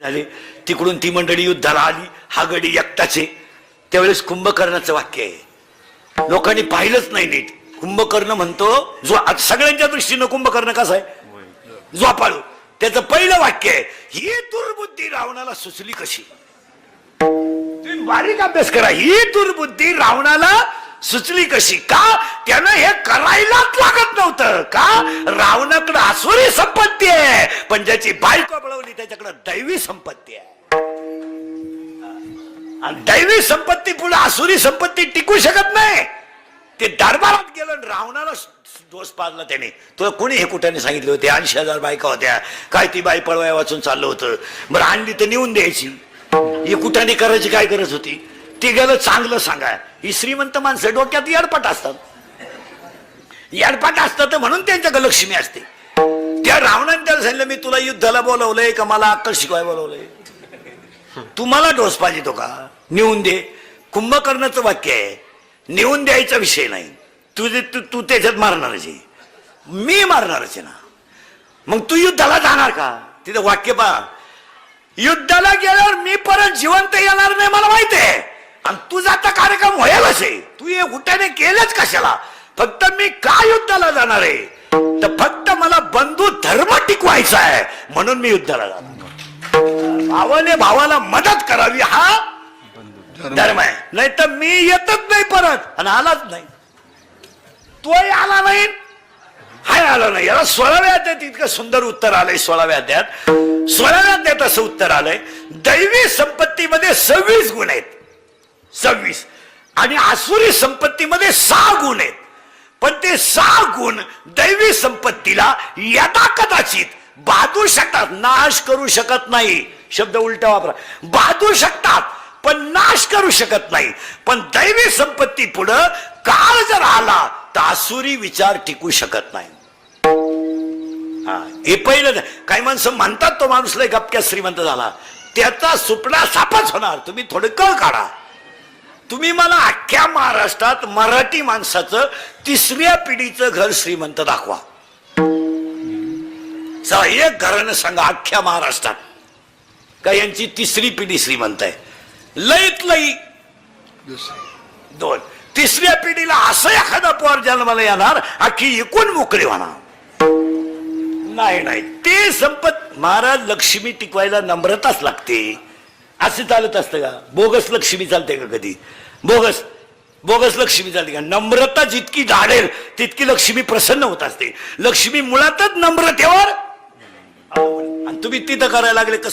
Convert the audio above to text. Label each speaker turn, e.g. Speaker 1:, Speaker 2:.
Speaker 1: झाले. तिकडून ती मंडळी युद्धाला आली, हा गडी एकटाचे. त्यावेळेस कुंभकर्णाचं वाक्य आहे, लोकांनी पाहिलंच नाही नीट. कुंभकर्ण म्हणतो, जो सगळ्यांच्या दृष्टीनं कुंभकर्ण कसा आहे, झोपाळू. त्याचं पहिलं वाक्य आहे, ही दुर्बुद्धी रावणाला सुचली कशी. तुम्ही बारीक अभ्यास करा, ही दुर्बुद्धी रावणाला सुचली कशी. का त्यानं हे करायलाच लागत नव्हतं. का रावणाकडे आसुरी संपत्ती आहे, पण ज्याची बायको बळवली त्याच्याकडे दैवी संपत्ती आहे. आणि दैवी संपत्ती पुढे आसुरी संपत्ती टिकू शकत नाही. ते दरबारात गेलं, रावणाला दोष पाडला त्याने. तुला कोणी हे कुठे सांगितले होते, 80,000 बायका होत्या, काय ती बाई पळवाया वाचून चाललं होतं. बरं आणली तर नेऊन द्यायची, हे कुठाने करायची काय गरज होती. ते गेलं चांगलं सांगा. ही श्रीमंत माणसं डोक्यात येडपाट असतात, येडपाट असतात म्हणून त्यांच्याकडे लक्ष्मी असते. त्या रावणाने त्याला सांगितलं, मी तुला युद्धाला बोलवलंय का मला अक्कल शिकवाय बोलवलंय, तुम्हाला डोस पाहिजे तो का, नेऊन दे. कुंभकर्णाचं वाक्य आहे, नेऊन द्यायचा विषय नाही, तू त्याच्यात मारणारच आहे, मी मारणारच आहे ना. मग तू युद्धाला जाणार का. तिथं वाक्य पहा, युद्धाला गेल्यावर मी परत जिवंत येणार नाही मला माहिती आहे, आणि तुझा आता कार्यक्रम व्हायलाच आहे. तू हे उठाने केलंच कशाला. फक्त मी का युद्धाला जाणार आहे, तर फक्त मला बंधू धर्म टिकवायचा आहे म्हणून मी युद्धाला जाणार. भावाने भावाला मदत करावी हा धर्म आहे. नाही तर मी येतच नाही परत, आणि आलाच नाही. तोही आला नाही, हाय आला नाही. याला 16व्या अध्यायात इतकं सुंदर उत्तर आलंय. 16व्या अध्यायात असं उत्तर आलंय, दैवी संपत्तीमध्ये 26 गुण आहेत, 26, आणि आसुरी संपत्तीमध्ये 6 गुण आहेत. पण ते 6 गुण दैवी संपत्तीला यदा कदाचित बाधू शकतात, नाश करू शकत नाही. शब्द उलटा वापरा, बाधू शकतात पण नाश करू शकत नाही. पण दैवी संपत्ती पुढं काळ जर आला तर आसुरी विचार टिकू शकत नाही. हे पहिलं. काही माणसं म्हणतात तो माणूस लय गपक्या श्रीमंत झाला, त्याचा सुपडा सापच होणार. तुम्ही थोडं कळ काढा. तुम्ही मला अख्ख्या महाराष्ट्रात मराठी माणसाचं 3ऱ्या पिढीचं घर श्रीमंत दाखवा. एक घरानं सांगा अख्ख्या महाराष्ट्रात का यांची 3री पिढी श्रीमंत आहे. लईत लई 2. 3ऱ्या पिढीला असं एखादा पोर जन्माला येणार, अख्खी एकूण मोकळी होणार. नाही ते संपत. महाराज लक्ष्मी टिकवायला नम्रताच लागते. असं चालत असतं का. बोगस लक्ष्मी चालते का कधी. बोगस लक्ष्मी चालते का. नम्रता जितकी झाडेल तितकी लक्ष्मी प्रसन्न होत असते. लक्ष्मी मुळातच नम्रतेवर, आणि तुम्ही तिथं करायला लागले कसं